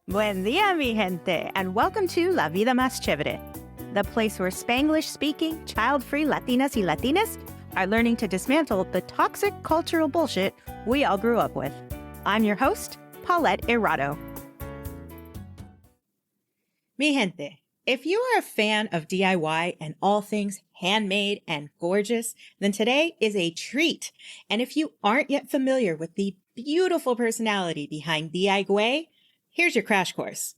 Buen día, mi gente, and welcome to La Vida Más Chévere, the place where Spanglish-speaking, child-free Latinas y Latinas are learning to dismantle the toxic cultural bullshit we all grew up with. I'm your host, Paulette Errado. Mi gente, if you are a fan of DIY and all things handmade and gorgeous, then today is a treat. And if you aren't yet familiar with the beautiful personality behind Güey, here's your crash course.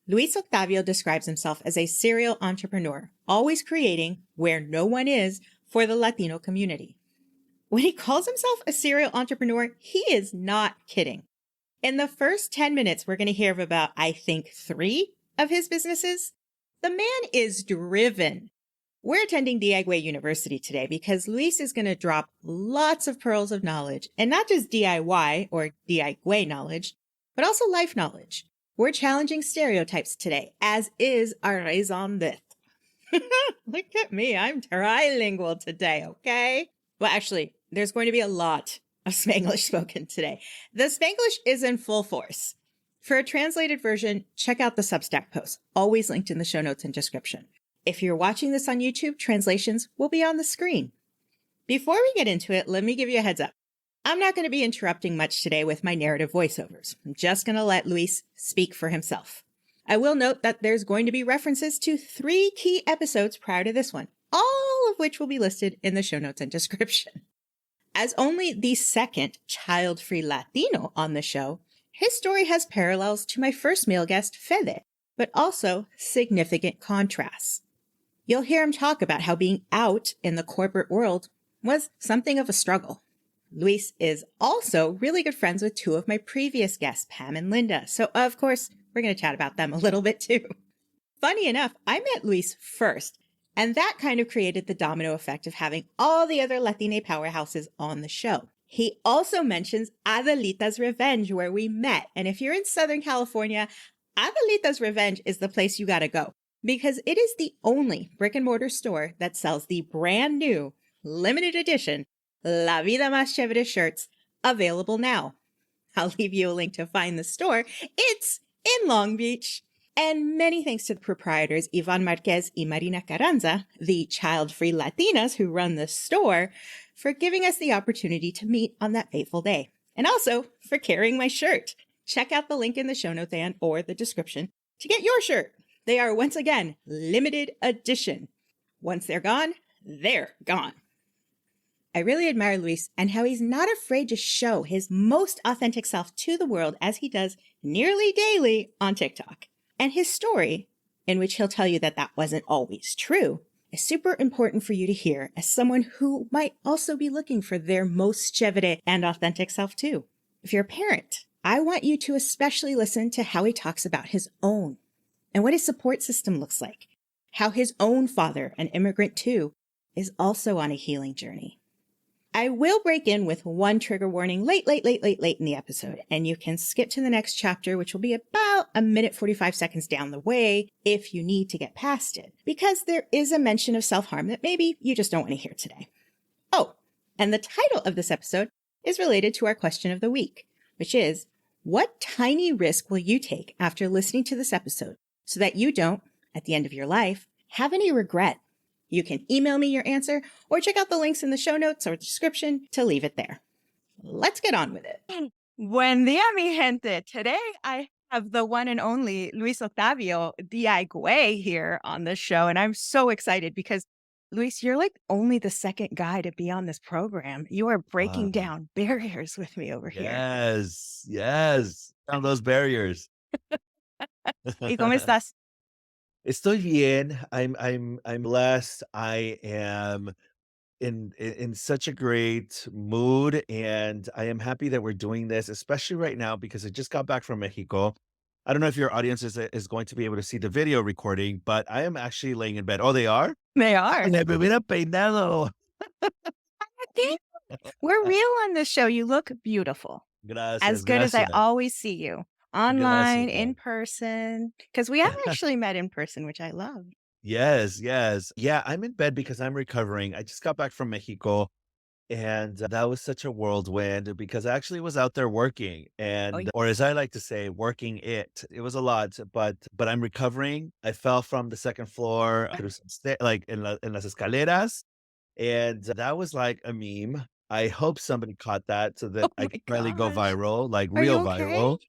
Luis Octavio describes himself as a serial entrepreneur, always creating where no one is for the Latino community. When he calls himself a serial entrepreneur, he is not kidding. In the first 10 minutes, we're going to hear about, I think, 3 of his businesses. The man is driven. We're attending Güey University today because Luis is going to drop lots of pearls of knowledge, and not just DIY or Güey knowledge, but also life knowledge. We're challenging stereotypes today, as is our raison d'etre. Look at me, I'm trilingual today, okay? Well, actually, there's going to be a lot of Spanglish spoken today. The Spanglish is in full force. For a translated version, check out the Substack post, always linked in the show notes and description. If you're watching this on YouTube, translations will be on the screen. Before we get into it, let me give you a heads up. I'm not going to be interrupting much today with my narrative voiceovers. I'm just going to let Luis speak for himself. I will note that there's going to be references to 3 key episodes prior to this one, all of which will be listed in the show notes and description. As only the second child-free Latino on the show, his story has parallels to my first male guest, Fede, but also significant contrasts. You'll hear him talk about how being out in the corporate world was something of a struggle. Luis is also really good friends with 2 of my previous guests, Pam and Linda, so of course, we're going to chat about them a little bit too. Funny enough, I met Luis first, and that kind of created the domino effect of having all the other Latina powerhouses on the show. He also mentions Adelita's Revenge, where we met, and if you're in Southern California, Adelita's Revenge is the place you gotta go, because it is the only brick-and-mortar store that sells the brand new, limited edition La Vida Más Chévere shirts available now. I'll leave you a link to find the store. It's in Long Beach. And many thanks to the proprietors Ivan Marquez y Marina Carranza, the child-free Latinas who run the store, for giving us the opportunity to meet on that fateful day. And also for carrying my shirt. Check out the link in the show notes and or the description to get your shirt. They are once again limited edition. Once they're gone, they're gone. I really admire Luis and how he's not afraid to show his most authentic self to the world as he does nearly daily on TikTok. And his story, in which he'll tell you that that wasn't always true, is super important for you to hear as someone who might also be looking for their most chévere and authentic self too. If you're a parent, I want you to especially listen to how he talks about his own and what his support system looks like, how his own father, an immigrant too, is also on a healing journey. I will break in with one trigger warning late in the episode, and you can skip to the next chapter, which will be about a minute 45 seconds down the way if you need to get past it, because there is a mention of self-harm that maybe you just don't want to hear today. Oh, and the title of this episode is related to our question of the week, which is, what tiny risk will you take after listening to this episode so that you don't, at the end of your life, have any regret? You can email me your answer or check out the links in the show notes or description to leave it there. Let's get on with it. Buen día, mi gente. Today I have the one and only Luis Octavio Güey here on the show, and I'm so excited because, Luis, you're like only the second guy to be on this program. You are breaking down barriers with me over here. Yes. Down those barriers. ¿Y cómo estás? Estoy bien. I'm blessed. I am in such a great mood, and I am happy that we're doing this, especially right now because I just got back from Mexico. I don't know if your audience is going to be able to see the video recording, but I am actually laying in bed. Oh, they are? They are. Ay, me hubiera peinado. We're real on this show. You look beautiful. Gracias. As good as I gracias. always see you. Online, Gracias. in person. Because we haven't actually met in person, which I love. Yes. Yeah, I'm in bed because I'm recovering. I just got back from Mexico, And that was such a whirlwind because I actually was out there working Oh, and or as I like to say, working it. It was a lot, but I'm recovering. I fell from the second floor through some like in las escaleras, and that was like a meme. I hope somebody caught that so that oh I my could finally go gosh. viral, like Are you real okay? viral.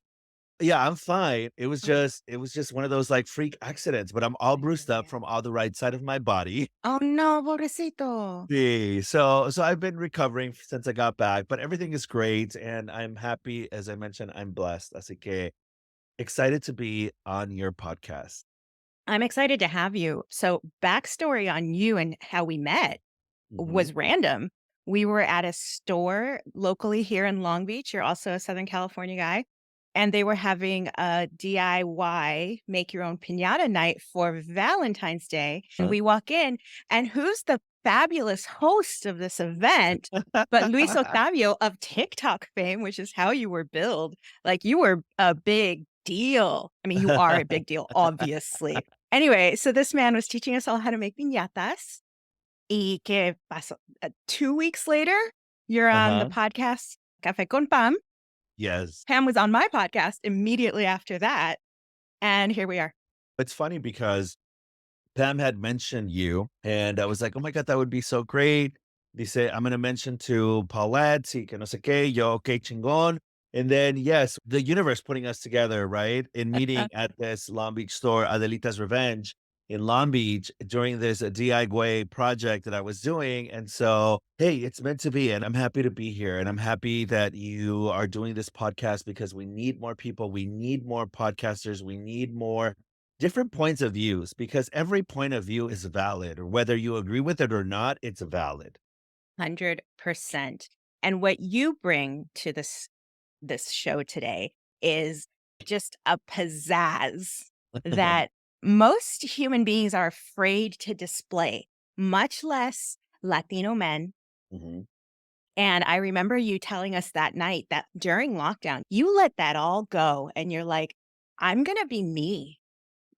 Yeah, I'm fine. Okay. It was just one of those like freak accidents, but I'm all Yeah, bruised up yeah. from all the right side of my body. Oh no, pobrecito. So I've been recovering since I got back, but everything is great and I'm happy. As I mentioned, I'm blessed. Así que excited to be on your podcast. I'm excited to have you. So, backstory on you and how we met Mhm. was random. We were at a store locally here in Long Beach. You're also a Southern California guy. And they were having a DIY make your own piñata night for Valentine's Day. And Huh? we walk in, and who's the fabulous host of this event but Luis Octavio of TikTok fame, which is how you were billed. Like you were a big deal. I mean, you are a big deal, obviously. Anyway, so this man was teaching us all how to make piñatas. ¿Y qué pasó? 2 weeks later, you're on the Uh-huh. podcast Café con Pam. Yes. Pam was on my podcast immediately after that, and here we are. It's funny because Pam had mentioned you, and I was like, "Oh my god, that would be so great." Dice, "I'm gonna mention to Paulette, sí, que no sé qué." Yo, "Okay, chingón." And then, yes, the universe putting us together, right? In meeting at this Long Beach store, Adelita's Revenge in Long Beach during this DIY project that I was doing. And so, hey, it's meant to be. And I'm happy to be here. And I'm happy that you are doing this podcast because we need more people. We need more podcasters. We need more different points of views because every point of view is valid, or whether you agree with it or not, it's valid. 100%. And what you bring to this show today is just a pizzazz that most human beings are afraid to display, much less Latino men. Mhm. And I remember you telling us that night that during lockdown, you let that all go and you're like, I'm going to be me.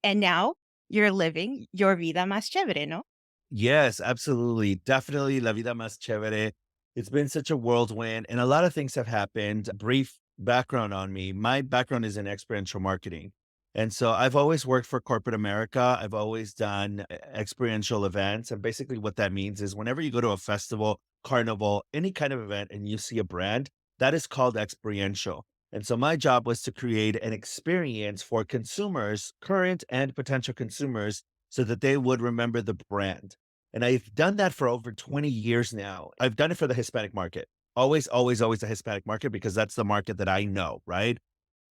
And now you're living your vida más chévere, ¿no? Yes, absolutely. Definitely La Vida Más Chévere. It's been such a whirlwind and a lot of things have happened. Brief background on me. My background is in experiential marketing. And so I've always worked for corporate America. I've always done experiential events. And basically, what that means is whenever you go to a festival, carnival, any kind of event, and you see a brand, that is called experiential. And so my job was to create an experience for consumers, current and potential consumers, so that they would remember the brand. And I've done that for over 20 years now. I've done it for the Hispanic market. Always, always, always the Hispanic market because that's the market that I know, right?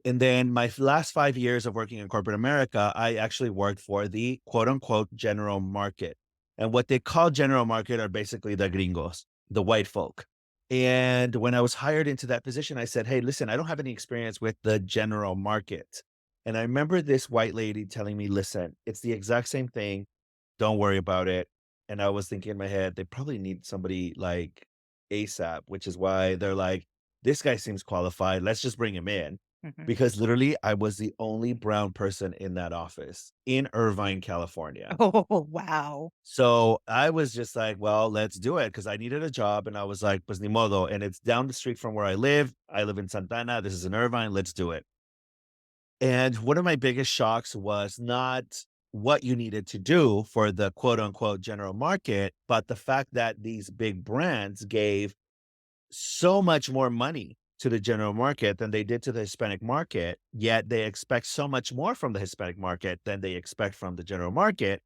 And then my last 5 years of working in corporate America, I actually worked for the quote unquote general market. And what they call general market are basically the gringos, the white folk. And when I was hired into that position, I said, "Hey, listen, I don't have any experience with the general market." And I remember this white lady telling me, "Listen, it's the exact same thing. Don't worry about it." And I was thinking in my head, they probably need somebody like ASAP, which is why they're like, this guy seems qualified. Let's just bring him in. Mhm. Because literally, I was the only brown person in that office in Irvine, California. Oh, wow. So I was just like, well, let's do it because I needed a job. And I was like, pues ni modo. And it's down the street from where I live. I live in Santana. This is in Irvine. Let's do it. And one of my biggest shocks was not what you needed to do for the quote unquote general market, but the fact that these big brands gave so much more money to the general market than they did to the Hispanic market, yet they expect so much more from the Hispanic market than they expect from the general market.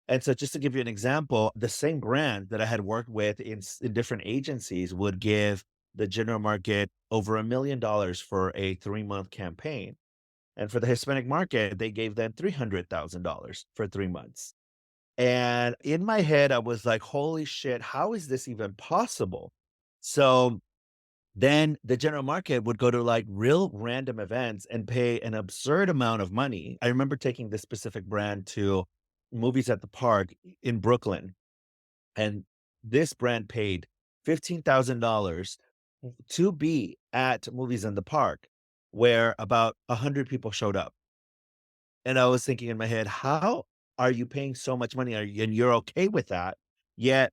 And so, just to give you an example, the same brand that I had worked with in different agencies would give the general market over $1 million for a 3-month campaign. And for the Hispanic market, they gave them $300,000 for 3 months. And in my head, I was like, holy shit, how is this even possible? So then the general market would go to like real random events and pay an absurd amount of money. I remember taking this specific brand to movies at the park in Brooklyn, and this brand paid $15,000 to be at movies in the park where about 100 people showed up. And I was thinking in my head, how are you paying so much money? And you're okay with that? Yet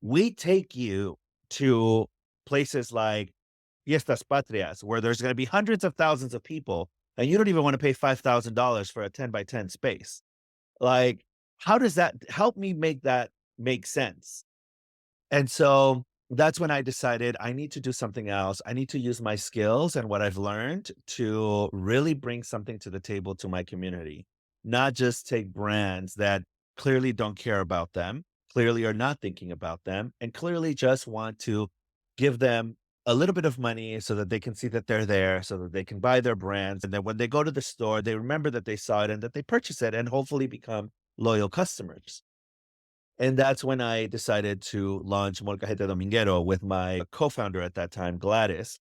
we take you to places like Fiestas Patrias, where there's going to be hundreds of thousands of people, and you don't even want to pay $5,000 for a 10 by 10 space. Like, how does that help me make that make sense? And so that's when I decided I need to do something else. I need to use my skills and what I've learned to really bring something to the table to my community, not just take brands that clearly don't care about them, clearly are not thinking about them, and clearly just want to give them a little bit of money so that they can see that they're there, so that they can buy their brands. And then when they go to the store, they remember that they saw it and that they purchase it and hopefully become loyal customers. And that's when I decided to launch Molcajete Dominguero with my co-founder at that time, Gladys.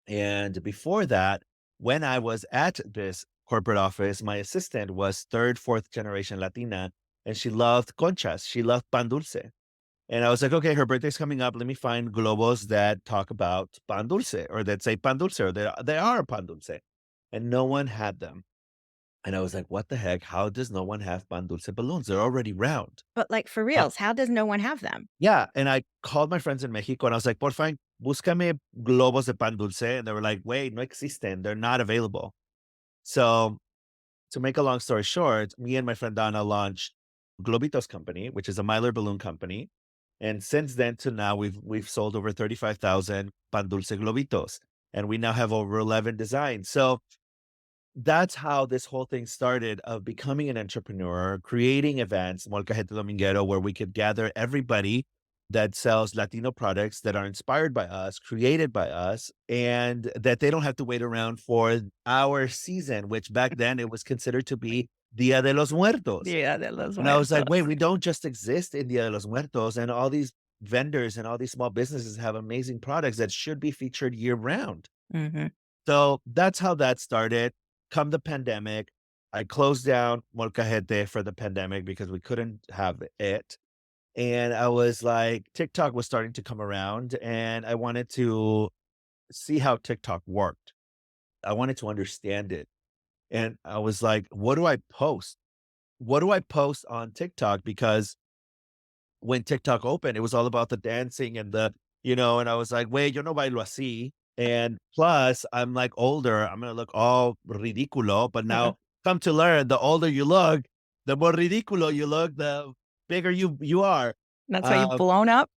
And before that, when I was at this corporate office, my assistant was third, fourth generation Latina, and she loved conchas. She loved pan dulce. And I was like, okay, her birthday's coming up. Let me find globos that talk about pan dulce or that say pan dulce or they are pan dulce. And no one had them. And I was like, what the heck? How does no one have pan dulce balloons? They're already round. But, like, for reals, how does no one have them? Yeah, and I called my friends in Mexico and I was like, por favor, búscame globos de pan dulce. And they were like, wait, no existen. They're not available. So to make a long story short, me and my friend Donna launched Globitos Company, which is a Mylar balloon company. And since then to now, we've sold over 35,000 pan dulce globitos. And we now have over 11 designs. So that's how this whole thing started of becoming an entrepreneur, creating events, Molcajete Dominguero, where we could gather everybody that sells Latino products that are inspired by us, created by us, and that they don't have to wait around for our season, which back then it was considered to be Dia de los Muertos. Dia de los And I was like, wait, Muertos. we don't just exist in Dia de los Muertos, and all these vendors and all these small businesses have amazing products that should be featured year round. Mhm. So that's how that started. Come the pandemic, I closed down Molcajete for the pandemic because we couldn't have it. And I was like, TikTok was starting to come around and I wanted to see how TikTok worked. I wanted to understand it. And I was like, what do I post? What do I post on TikTok? Because when TikTok opened, it was all about the dancing and and I was like, wait, yo no bailo así. And plus, I'm like older, I'm gonna look all ridiculo. But now come to learn, the older you look, the more ridiculo you look, the bigger you are. That's why you've Um, blown up?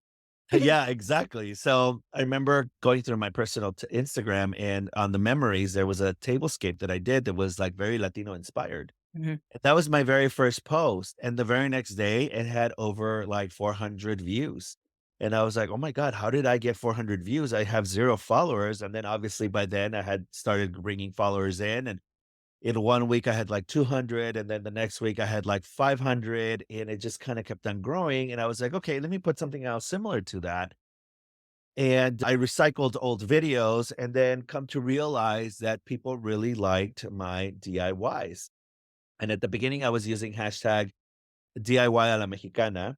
yeah, exactly. So I remember going through my personal Instagram and on the memories, there was a tablescape that I did that was like very Latino inspired. Mhm. That was my very first post, and the very next day, it had over, like, 400 views, and I was like, "Oh my god, how did I get 400 views? I have 0 followers," and then, obviously, by then, I had started bringing followers in 1 week, I had, like, 200, and then the next week, I had, like, 500, and it just kinda kept on growing, and I was like, "Okay, let me put something else similar to that," and I recycled old videos and then come to realize that people really liked my DIYs. And at the beginning, I was using hashtag DIY a la mexicana,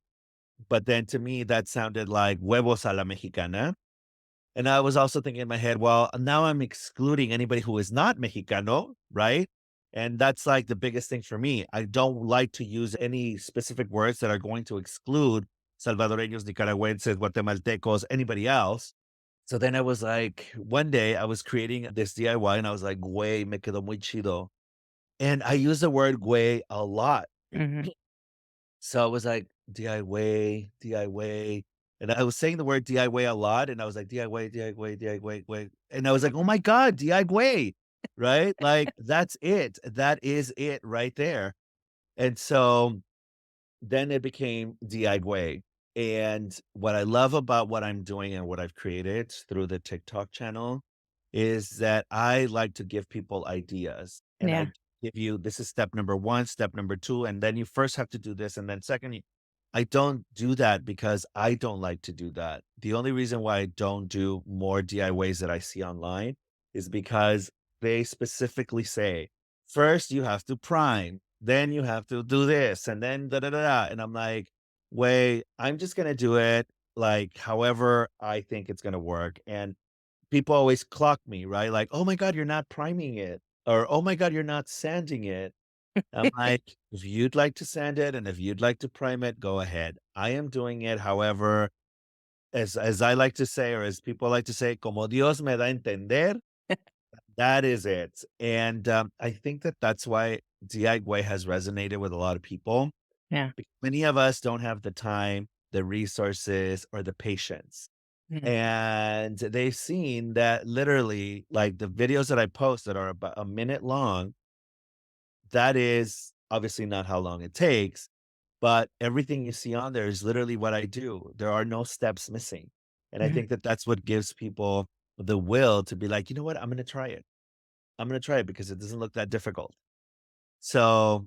but then to me, that sounded like huevos a la mexicana. And I was also thinking in my head, well, now I'm excluding anybody who is not Mexicano, right? And that's like the biggest thing for me. I don't like to use any specific words that are going to exclude Salvadoreños, Nicaragüenses, Guatemaltecos, anybody else. So then I was like, one day I was creating this DIY and I was like, güey, me quedó muy chido. And I use the word güey a lot. Mhm. So I was like, DIY, DIY. And I was saying the word DIY a lot. And I was like, DIY, DIY, DIY, way. And I was like, oh my God, DIY. Right? Like, that's it. That is it right there. And so then it became DIY. And what I love about what I'm doing and what I've created through the TikTok channel is that I like to give people ideas and Yeah. I give you this is step number one, step number two, and then you first have to do this. And then second, I don't do that because I don't like to do that. The only reason why I don't do more DIYs that I see online is because they specifically say, first you have to prime, then you have to do this, and then da da da da. And I'm like, wait, I'm just gonna do it like however I think it's gonna work. And people always clock me, right? Like, oh my God, you're not priming it. Or oh my God, you're not sanding it. I'm like, if you'd like to sand it and if you'd like to prime it, go ahead. I am doing it however as I like to say, or as people like to say, como Dios me da a entender, that is it. And, I think that that's why DIY has resonated with a lot of people. Yeah. Many of us don't have the time, the resources, or the patience. Mhm. And they've seen that literally, like the videos that I post that are about a minute long, that is obviously not how long it takes, but everything you see on there is literally what I do. There are no steps missing. And I Mhm. think that that's what gives people the will to be like, you know what? I'm going to try it. I'm going to try it because it doesn't look that difficult. So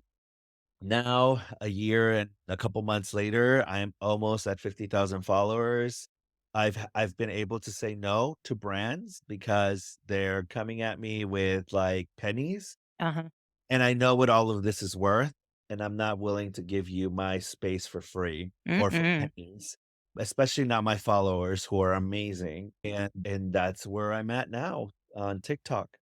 now, a year and a couple months later, I am almost at 50,000 followers. I've been able to say no to brands because they're coming at me with like pennies, Uh-huh. and I know what all of this is worth, and I'm not willing to give you my space for free or for Mm-mm. pennies, especially not my followers who are amazing. And that's where I'm at now on TikTok.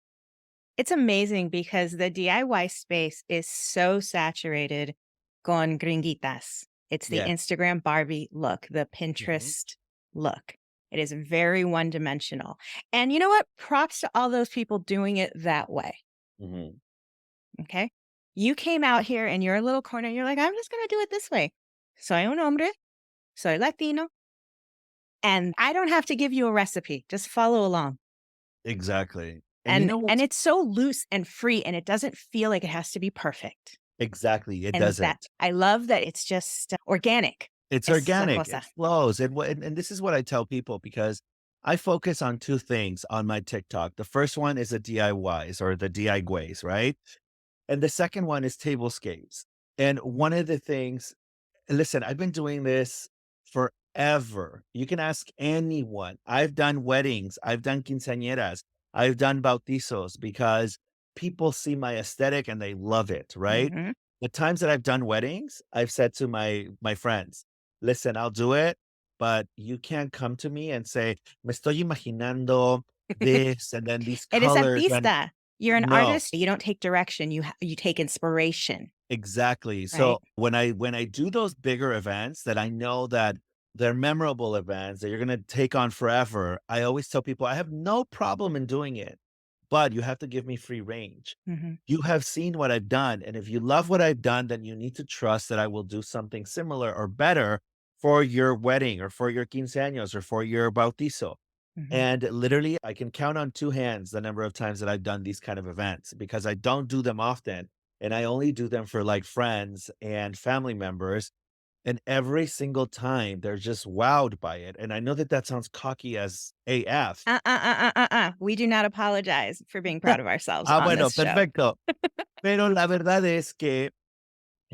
It's amazing because the DIY space is so saturated con gringuitas. It's the Yeah. Instagram Barbie look, the Mhm. Pinterest look. It is very one dimensional. And you know what? Props to all those people doing it that way. Mhm. Okay. You came out here in your little corner. You're like, I'm just going to do it this way. Soy un hombre, soy Latino, and I don't have to give you a recipe. Just follow along. Exactly. And you And know and what's it's so loose and free and it doesn't feel like it has to be perfect. exactly, it And that doesn't. I love that it's just organic. It's Es la organic, it cosa. flows, and what and this is what I tell people because I focus on 2 things on my TikTok. The first one is the DIYs or the DIYs, right? And the second one is tablescapes. And one of the things listen, I've been doing this forever. You can ask anyone. I've done weddings, I've done quinceañeras, I've done bautizos because people see my aesthetic and they love it, right? Mhm. The times that I've done weddings, I've said to my friends, "Listen, I'll do it, but you can't come to me and say, me estoy imaginando this and then these Eres colors and" artista. You're an no. artist. You don't take direction. You take inspiration, Exactly. right? So when I do those bigger events that I know that they're memorable events that you're gonna take on forever, I always tell people I have no problem in doing it, but you have to give me free range. Mhm. You have seen what I've done, and if you love what I've done, then you need to trust that I will do something similar or better for your wedding or for your quinceaños or for your bautizo. Mhm. And literally, I can count on 2 hands the number of times that I've done these kind of events because I don't do them often, and I only do them for, like, friends and family members, and every single time, they're just wowed by it, and I know that that sounds cocky as AF. We do not apologize for being proud of ourselves Ah, on bueno, this show. perfecto. Pero la verdad es que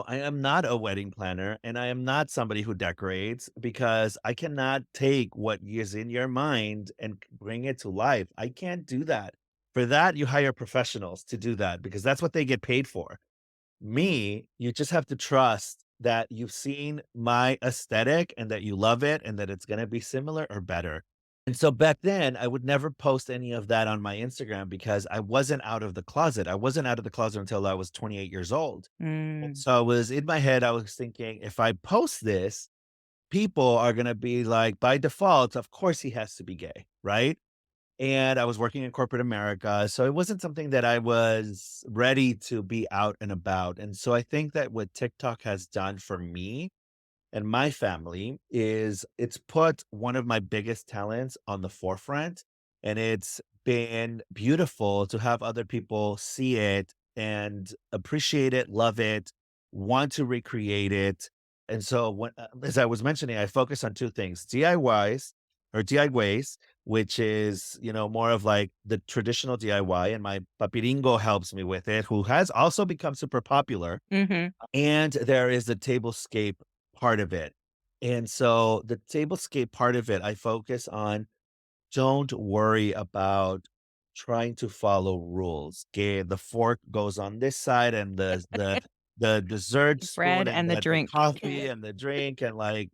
I am not a wedding planner, and I am not somebody who decorates because I cannot take what is in your mind and bring it to life. I can't do that. For that, you hire professionals to do that because that's what they get paid for. Me, you just have to trust that you've seen my aesthetic and that you love it and that it's going to be similar or better. And so back then, I would never post any of that on my Instagram because I wasn't out of the closet. I wasn't out of the closet until I was 28 years old. Mm. So I was in my head, I was thinking, if I post this, people are gonna be like, by default, of course he has to be gay, right? And I was working in corporate America, so it wasn't something that I was ready to be out and about. And so I think that what TikTok has done for me and my family is it's put one of my biggest talents on the forefront, and it's been beautiful to have other people see it and appreciate it, love it, want to recreate it. And so when as I was mentioning, I focus on 2 things, DIYs or DIYs, which is, more of like the traditional DIY, and my papiringo helps me with it, who has also become super popular, Mhm. and there is the tablescape part of it. And so the tablescape part of it, I focus on don't worry about trying to follow rules. Okay. The fork goes on this side and the dessert spoon Bread and and the the drink. coffee and the drink and like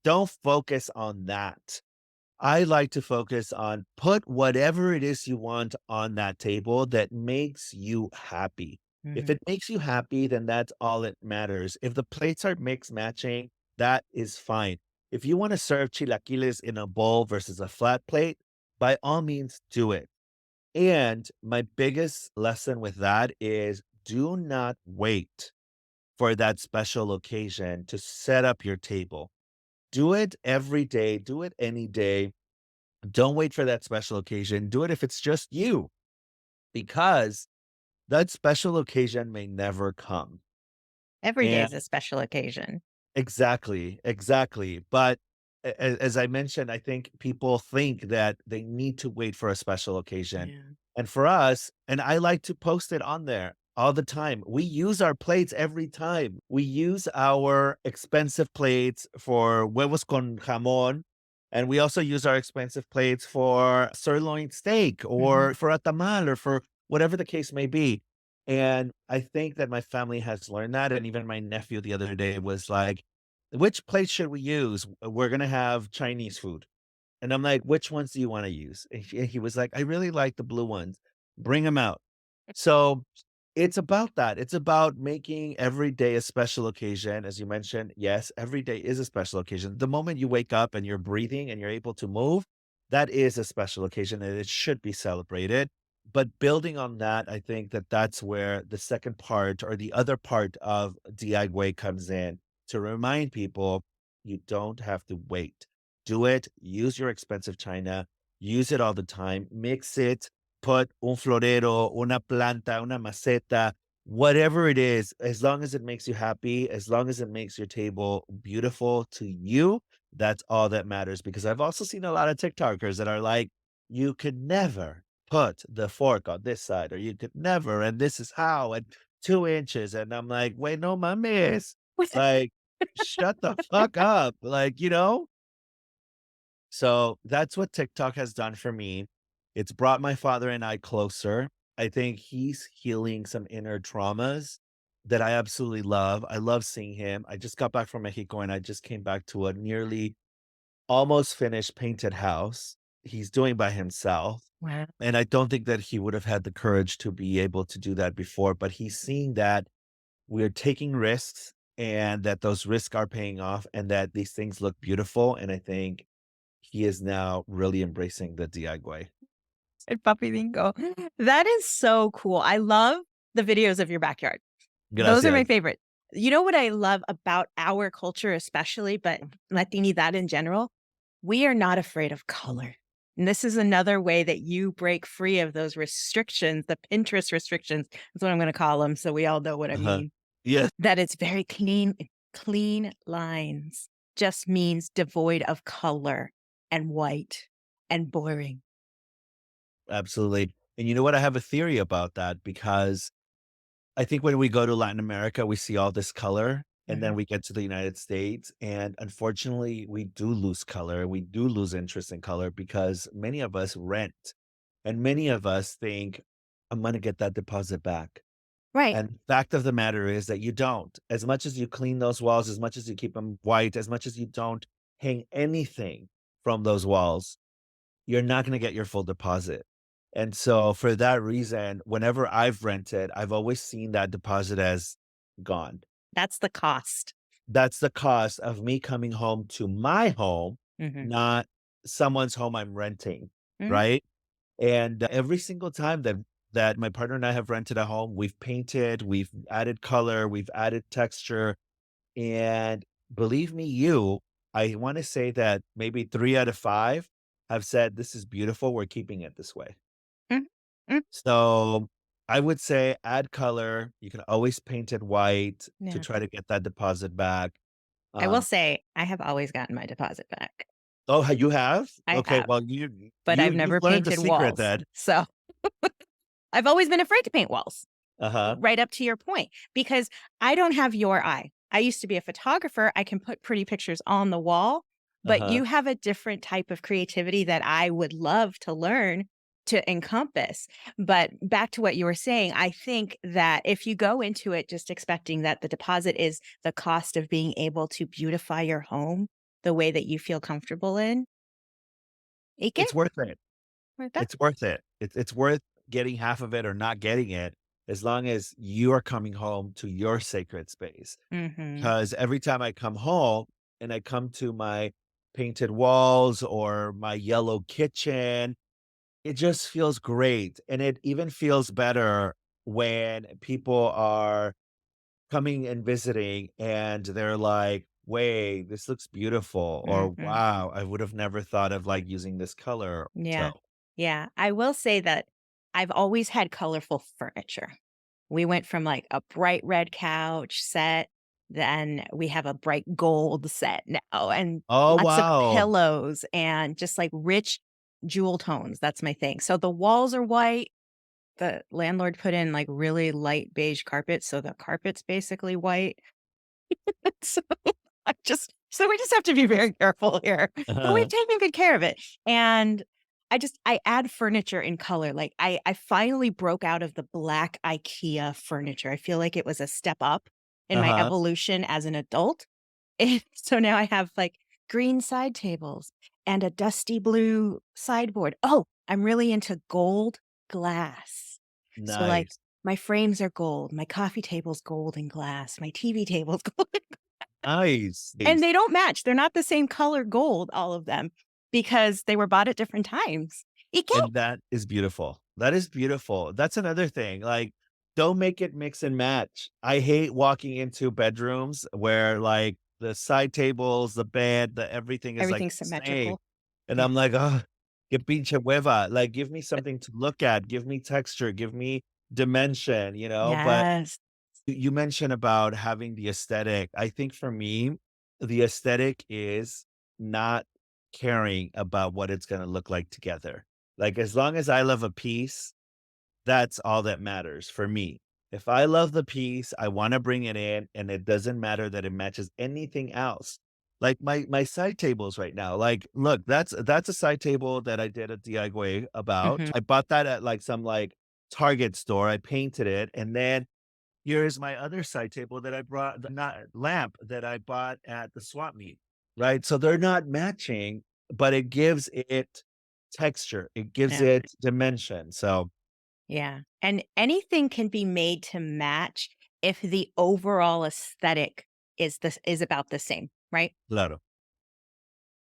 don't focus on that. I like to focus on put whatever it is you want on that table that makes you happy. If Mhm. it makes you happy, then that's all that matters. If the plates are mixed matching, that is fine. If you wanna serve chilaquiles in a bowl versus a flat plate, by all means, do it. And my biggest lesson with that is do not wait for that special occasion to set up your table. Do it every day, do it any day. Don't wait for that special occasion. Do it if it's just you, because that special occasion may never come. Every day And is a special occasion. exactly, exactly. But as I mentioned, I think people think that they need to wait for a special occasion. Yeah. And for us, and I like to post it on there all the time. We use our plates every time. We use our expensive plates for huevos con jamón. And we also use our expensive plates for sirloin steak Mhm. or for a tamal or for whatever the case may be. And I think that my family has learned that, and even my nephew the other day was like, "Which plate should we use? We're gonna have Chinese food." And I'm like, "Which ones do you wanna use?" And he was like, "I really like the blue ones. Bring them out." So, it's about that. It's about making every day a special occasion, as you mentioned. Yes, every day is a special occasion. The moment you wake up and you're breathing and you're able to move, that is a special occasion, and it should be celebrated. But building on that, I think that that's where the second part or the other part of DIY comes in, to remind people you don't have to wait. Do it, use your expensive china, use it all the time, mix it, put un florero, una planta, una maceta, whatever it is, as long as it makes you happy, as long as it makes your table beautiful to you, that's all that matters. Because I've also seen a lot of TikTokers that are like, you could never put the fork on this side, or you could never, and this is how, and 2 inches. And I'm like, wait, no, my miss. Like, shut the fuck up. Like, so that's what TikTok has done for me. It's brought my father and I closer. I think he's healing some inner traumas that I absolutely love. I love seeing him. I just got back from Mexico and I just came back to a nearly almost finished painted house he's doing by himself. Wow. And I don't think that he would have had the courage to be able to do that before, but he's seeing that we're taking risks and that those risks are paying off and that these things look beautiful. And I think he is now really embracing the DIY. El Papi Dingo. That is so cool. I love the videos of your backyard. Those are my Gracias. favorite. You know what I love about our culture especially, but Latinidad in general? We are not afraid of color. And this is another way that you break free of those restrictions, the Pinterest restrictions. That's what I'm gonna call them, so we all know what I Uh-huh. mean. Yes, That it's very clean lines, just means devoid of color and white and boring. absolutely. And you know what? I have a theory about that because I think when we go to Latin America, we see all this color, and then Mhm. we get to the United States, and unfortunately, we do lose color. We do lose interest in color because many of us rent, and many of us think, I'm gonna get that deposit back. Right. And fact of the matter is that you don't. As much as you clean those walls, as much as you keep them white, as much as you don't hang anything from those walls, you're not gonna get your full deposit. And so for that reason, whenever I've rented, I've always seen that deposit as gone. That's the cost. That's the cost of me coming home to my home, Mhm. not someone's home I'm renting, Mhm. right? And every single time that my partner and I have rented a home, we've painted, we've added color, we've added texture, and believe me, I wanna say that maybe 3 out of 5 have said, "This is beautiful, we're keeping it this way." Mhm. Mm. So, I would say add color, you can always paint it white to Yeah. try to get that deposit back. I will Um say I have always gotten my deposit back. Oh, you have? I Okay, have, well, but I've you've never learned the painted secret walls. then. So, I've always been afraid to paint walls. Uh-huh, Right up to your point, because I don't have your eye. I used to be a photographer. I can put pretty pictures on the wall, but uh-huh. you have a different type of creativity that I would love to learn to encompass. But back to what you were saying, I think that if you go into it just expecting that the deposit is the cost of being able to beautify your home the way that you feel comfortable in, it It's get worth it. worth that. It's worth it. It's worth getting half of it or not getting it as long as you are coming home to your sacred space. Mhm. Because every time I come home and I come to my painted walls or my yellow kitchen. It just feels great, and it even feels better when people are coming and visiting and they're like, "Wait, this looks beautiful," or Hmm. "Wow, I would have never thought of, like, using this color." Yeah. So Yeah. I will say that I've always had colorful furniture. We went from like a bright red couch set, then we have a bright gold set now, and oh, lots of wow. pillows and just like rich jewel tones. That's my thing. So the walls are white. The landlord put in like really light beige carpet. So the carpet's basically white. So so we just have to be very careful here, but we've Uh-huh, taken good care of it. And I add furniture in color. Like I finally broke out of the black IKEA furniture. I feel like it was a step up in my uh-huh. evolution as an adult. And so now I have like green side tables and a dusty blue sideboard. Oh, I'm really into gold glass. So like Nice, my frames are gold, my coffee table's gold and glass, my TV table's gold. And nice. they don't match. They're not the same color gold, all of them, because they were bought at different times. ¿Y qué? And that is beautiful. That is beautiful. That's another thing, like, don't make it mix and match. I hate walking into bedrooms where, like, the side tables, the bed, the everything is, like, Everything's the same, symmetrical. and Yeah. I'm like, oh, que pinche hueva." Like, give me something to look at, give me texture, give me dimension, but Yes. you mentioned about having the aesthetic. I think for me, the aesthetic is not caring about what it's gonna look like together. Like, as long as I love a piece, that's all that matters for me. If I love the piece, I wanna bring it in, and it doesn't matter that it matches anything else. Like, my side tables right now, like, look, that's a side table that I did a DIY about. Mhm. I bought that at, like, some, like, Target store. I painted it, and then here's my other side table that I brought the not lamp that I bought at the swap meet, right? So they're not matching, but it gives it texture, it gives Yeah. it dimension. So, Yeah. And anything can be made to match if the overall aesthetic is about the same, right? claro.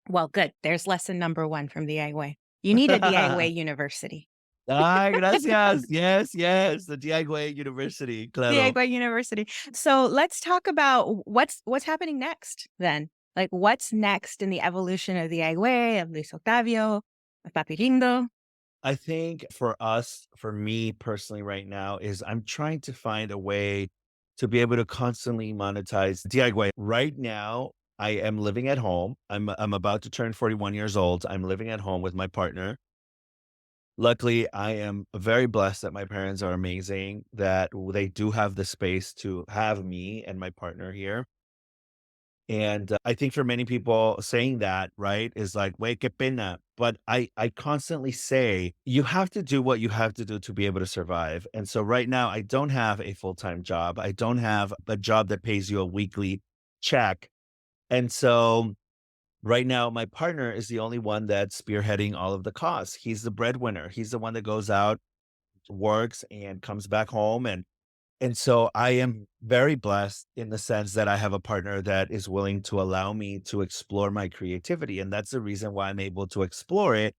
Well, good. There's lesson number 1 from DIY. You need a DIY university. Ay, gracias. Yes, yes, the DIY University, claro. DIY university. So let's talk about what's happening next then. Like what's next in the evolution of DIY, of Luis Octavio, of Papi Lindo? I think for us, for me personally right now, is I'm trying to find a way to be able to constantly monetize DIY. Right now, I am living at home. I'm about to turn 41 years old. I'm living at home with my partner. Luckily, I am very blessed that my parents are amazing, that they do have the space to have me and my partner here. And, I think for many people saying that, right, is like, "Wey, qué pena." But I constantly say, "You have to do what you have to do to be able to survive." And so right now, I don't have a full-time job. I don't have a job that pays you a weekly check. And so right now, my partner is the only one that's spearheading all of the costs. He's the breadwinner. He's the one that goes out, works, and comes back home, and so I am very blessed in the sense that I have a partner that is willing to allow me to explore my creativity. And that's the reason why I'm able to explore it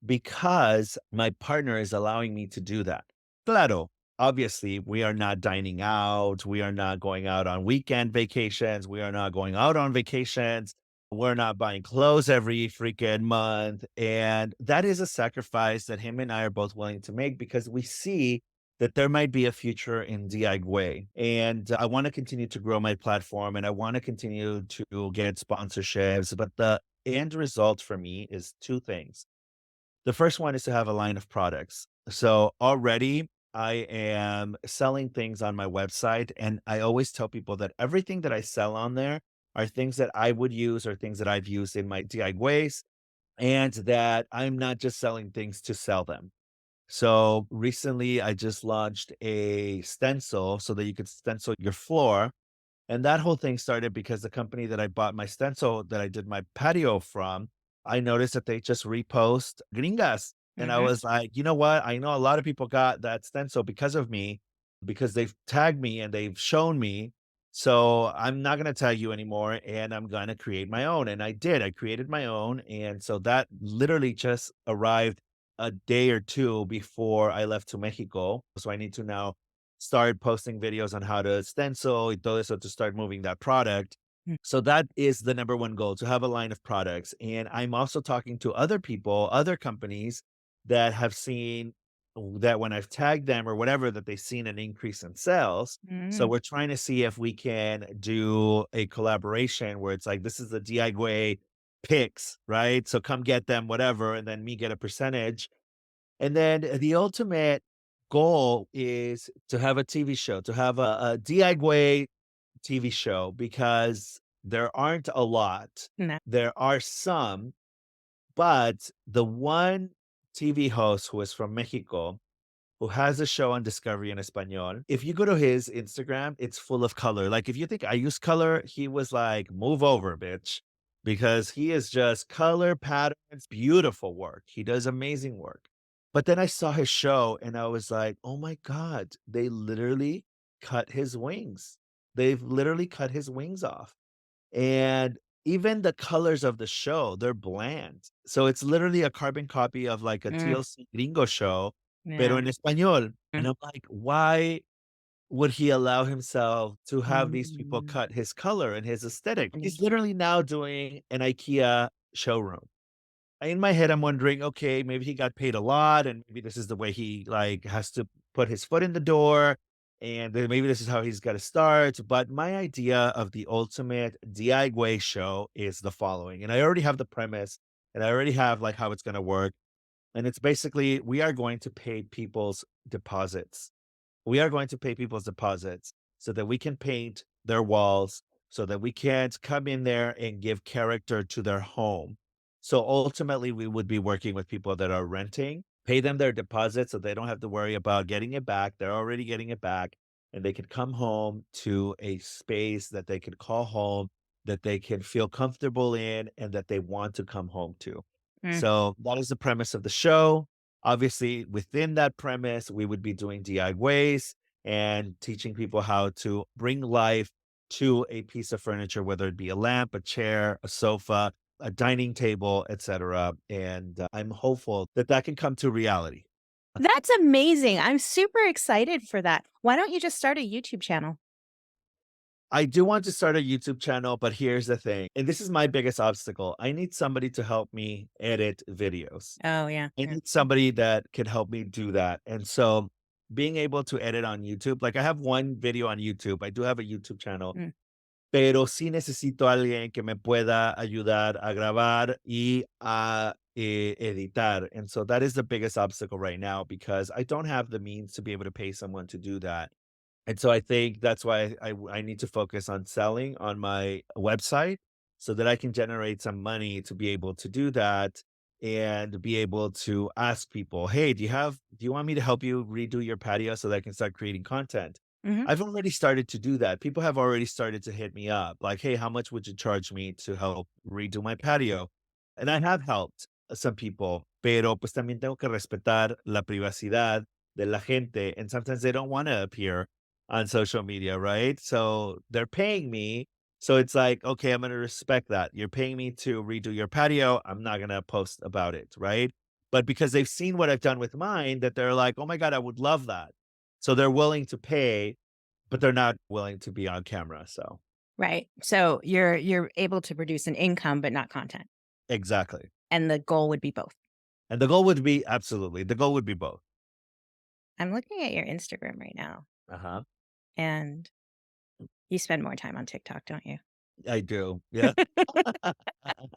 because my partner is allowing me to do that. Claro, obviously, we are not dining out. We are not going out on weekend vacations. We are not going out on vacations. We're not buying clothes every freaking month. And that is a sacrifice that him and I are both willing to make because we see that there might be a future in DIY. And I want to continue to grow my platform and I want to continue to get sponsorships. But the end result for me is two things. The first one is to have a line of products. So already I am selling things on my website. And I always tell people that everything that I sell on there are things that I would use or things that I've used in my DIYs and that I'm not just selling things to sell them. So recently, I just launched a stencil so that you could stencil your floor. And that whole thing started because the company that I bought my stencil that I did my patio from, I noticed that they just repost gringas. And I Mhm. was like, you know what? I know a lot of people got that stencil because of me, because they've tagged me and they've shown me. So I'm not going to tell you anymore and I'm going to create my own. And I did. I created my own. And so that literally just arrived a day or two before I left to Mexico. So I need to now start posting videos on how to stencil y todo eso to start moving that product. Mm. So that is the number one goal, to have a line of products. And I'm also talking to other people, other companies that have seen that when I've tagged them or whatever, that they've seen an increase in sales. So Mm. we're trying to see if we can do a collaboration where it's like, this is the DIY picks, right? So come get them, whatever, and then me get a percentage. And then the ultimate goal is to have a TV show, to have a DIY TV show, because there aren't a lot. No. There are some, but the one TV host who is from Mexico, who has a show on Discovery in Espanol. If you go to his Instagram, it's full of color. Like, if you think I use color, he was like, move over, bitch, because he is just color patterns, beautiful work. He does amazing work. But then I saw his show and I was like, oh my God, they literally cut his wings. They've literally cut his wings off. And even the colors of the show, they're bland. So it's literally a carbon copy of like a Mm. TLC gringo show, pero Yeah. en español. Mm. And I'm like, why would he allow himself to have these people Mm. cut his color and his aesthetic? Mm. He's literally now doing an IKEA showroom. In my head, I'm wondering, okay, maybe he got paid a lot, and maybe this is the way he like has to put his foot in the door, and then maybe this is how he's got to start. But my idea of the ultimate DIY show is the following, and I already have the premise, and I already have like how it's going to work, and it's basically we are going to pay people's deposits. We are going to pay people's deposits so that we can paint their walls, so that we can come in there and give character to their home. So ultimately, we would be working with people that are renting, pay them their deposit so they don't have to worry about getting it back. They're already getting it back, and they can come home to a space that they can call home, that they can feel comfortable in, and that they want to come home to. Mm. So that is the premise of the show. Obviously, within that premise, we would be doing DIYs and teaching people how to bring life to a piece of furniture, whether it be a lamp, a chair, a sofa, a dining table, etc. And I'm hopeful that that can come to reality. That's amazing. I'm super excited for that. Why don't you just start a YouTube channel? I do want to start a YouTube channel, but here's the thing, and this is my biggest obstacle. I need somebody to help me edit videos. Oh, yeah. I Yeah. need somebody that can help me do that. And so being able to edit on YouTube, like I have one video on YouTube. I do have a YouTube channel, Mm. pero sí necesito a alguien que me pueda ayudar a grabar y a editar. And so that is the biggest obstacle right now because I don't have the means to be able to pay someone to do that. And so I think that's why I need to focus on selling on my website so that I can generate some money to be able to do that and be able to ask people, "Hey, do you want me to help you redo your patio so that I can start creating content?" Mhm. I've already started to do that. People have already started to hit me up like, "Hey, how much would you charge me to help redo my patio?" And I have helped some people, pero pues también tengo que respetar la privacidad de la gente, and sometimes they don't want to appear on social media, right? So they're paying me. So it's like, okay, I'm going to respect that. You're paying me to redo your patio. I'm not going to post about it, right? But because they've seen what I've done with mine, that they're like, oh my God, I would love that. So they're willing to pay, but they're not willing to be on camera. So Right. So you're able to produce an income, but not content. exactly. And the goal would be both. And the goal would be absolutely, the goal would be both. I'm looking at your Instagram right now, Uh huh. and you spend more time on TikTok, don't you? I do. Yeah.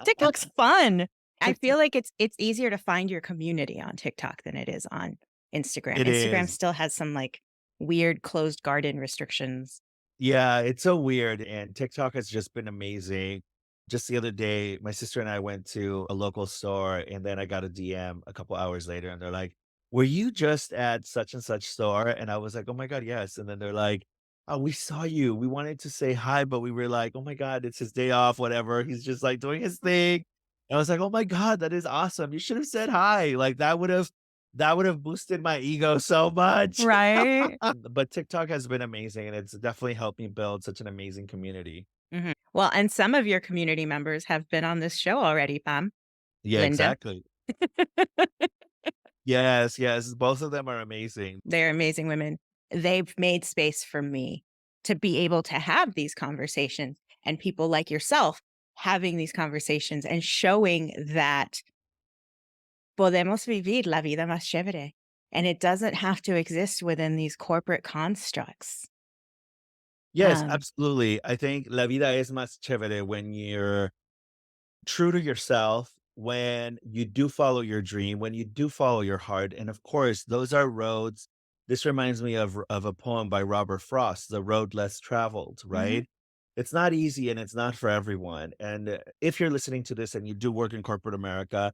TikTok's fun. I feel like it's easier to find your community on TikTok than it is on Instagram. It Instagram is. still has some like weird closed garden restrictions. Yeah, it's so weird, and TikTok has just been amazing. Just the other day, my sister and I went to a local store, and then I got a DM a couple hours later, and they're like, "Were you just at such and such store?" And I was like, "Oh my God, yes." And then they're like, "Oh, we saw you. We wanted to say hi, but we were like, oh my God, it's his day off, whatever. He's just like doing his thing." And I was like, "Oh my God, that is awesome. You should have said hi. Like that would have that would have boosted my ego so much. Right? But TikTok has been amazing, and it's definitely helped me build such an amazing community. Mhm. Well, and some of your community members have been on this show already, Pam. Yeah, Linda. exactly. Yes, yes, both of them are amazing. They're amazing women. They've made space for me to be able to have these conversations and people like yourself having these conversations and showing that podemos vivir la vida más chévere. And it doesn't have to exist within these corporate constructs. Yes, Um, absolutely. I think la vida es más chévere when you're true to yourself, when you do follow your dream, when you do follow your heart, and of course, those are roads. This reminds me of a poem by Robert Frost, "The Road Less Traveled," mhm, right? It's not easy and it's not for everyone. And if you're listening to this and you do work in corporate America,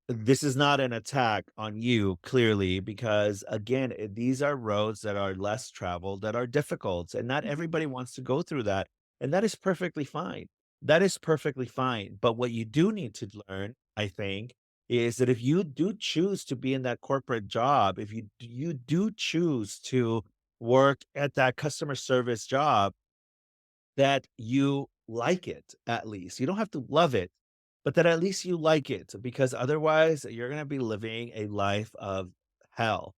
this is not an attack on you, clearly, because again, these are roads that are less traveled, that are difficult, and not mhm, everybody wants to go through that. And that is perfectly fine. That is perfectly fine. But what you do need to learn, I think, is that if you do choose to be in that corporate job, if you do choose to work at that customer service job, that you like it at least. You don't have to love it, but that at least you like it, because otherwise you're gonna be living a life of hell,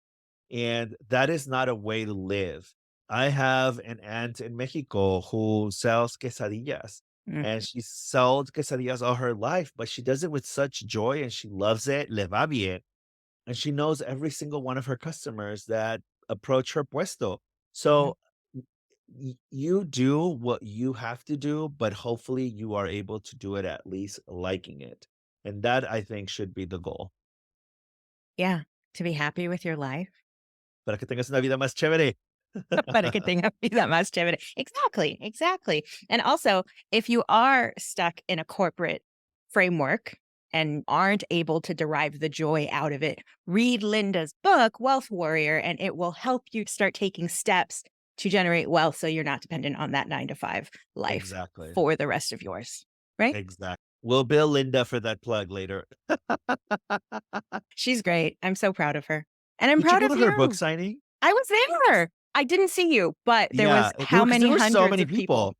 and that is not a way to live. I have an aunt in Mexico who sells quesadillas, mm, and she sold quesadillas all her life, but she does it with such joy and she loves it, le va bien, and she knows every single one of her customers that approach her puesto. mhm. So you do what you have to do, but hopefully you are able to do it at least liking it. And that I think should be the goal. Yeah, to be happy with your life. Para que tengas una vida más chévere. Para que tenga vida más chévere. Exactly, exactly. And also, if you are stuck in a corporate framework and aren't able to derive the joy out of it, read Linda's book, Wealth Warrior, and it will help you start taking steps to generate wealth so you're not dependent on that 9 to 5 life Exactly. for the rest of yours. Right? Exactly. We'll bill Linda for that plug later. She's great. I'm so proud of her. And I'm Did you proud go of to her book you. signing? I was there. I didn't see you, but there Yeah, was how because there many were so hundreds many of people. people.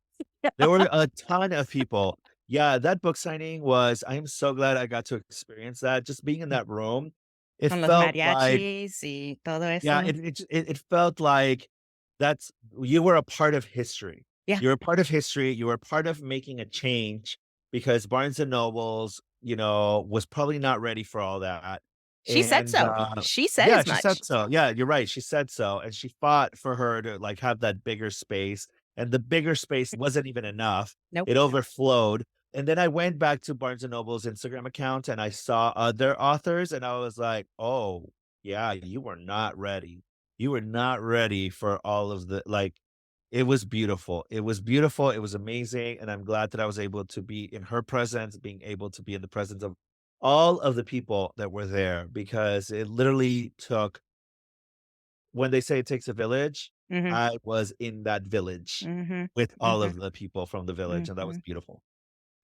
There were a ton of people. Yeah, that book signing was I'm so glad I got to experience that. Just being in that room, it Con los felt like mariachis y todo yeah, eso. it felt like that's you were a part of history. Yeah, You were part of history, you were part of making a change because Barnes& and Nobles, was probably not ready for all that, she said and, so. She said yeah, as she said much. so. Yeah, you're right, she said so, and she fought for her to, like, have that bigger space, and the bigger space wasn't even enough. Nope. It overflowed, and then I went back to Barnes& and Noble's Instagram account, and I saw other authors, and I was like, "Oh, yeah, you were not ready. You were not ready for all of the like, it was beautiful. It was beautiful. It was amazing. And I'm glad that I was able to be in her presence, being able to be in the presence of all of the people that were there because it literally took, when they say it takes a village, Mhm, I was in that village mhm, with all mhm, of the people from the village. And that was mhm. beautiful.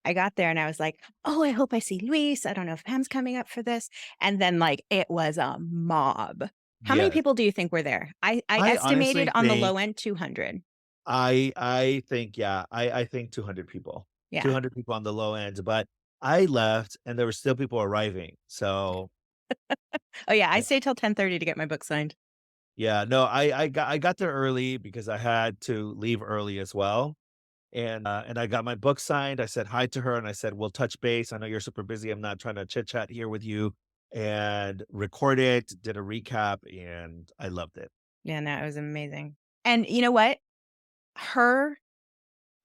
I got there and I was like, "Oh, I hope I see Luis. I don't know if Pam's coming up for this." And then, like, it was a mob. How many Yes. people do you think were there? I I estimated honestly on the think low end 200. I think, yeah, I think 200 people. Yeah. 200 people on the low end, but I left and there were still people arriving. So, Oh, yeah, I yeah. stayed till 10:30 to get my book signed. Yeah, no, I got there early because I had to leave early as well. And I got my book signed. I said hi to her and I said, "We'll touch base. I know you're super busy. I'm not trying to chit chat here with you." And record it, did a recap, and I loved it. Yeah, no, it was amazing. And you know what? Her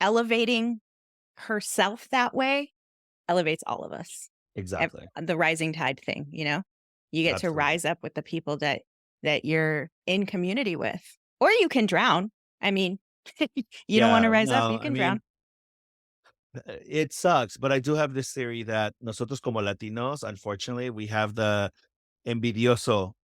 elevating herself that way elevates all of us. Exactly. The rising tide thing, you know? You get to Absolutely. rise up with the people that you're in community with, or you can drown. I mean, you don't wanna Yeah, rise up, you no, I can drown. mean, it sucks, but I do have this theory that nosotros como Latinos, unfortunately, we have the envidioso,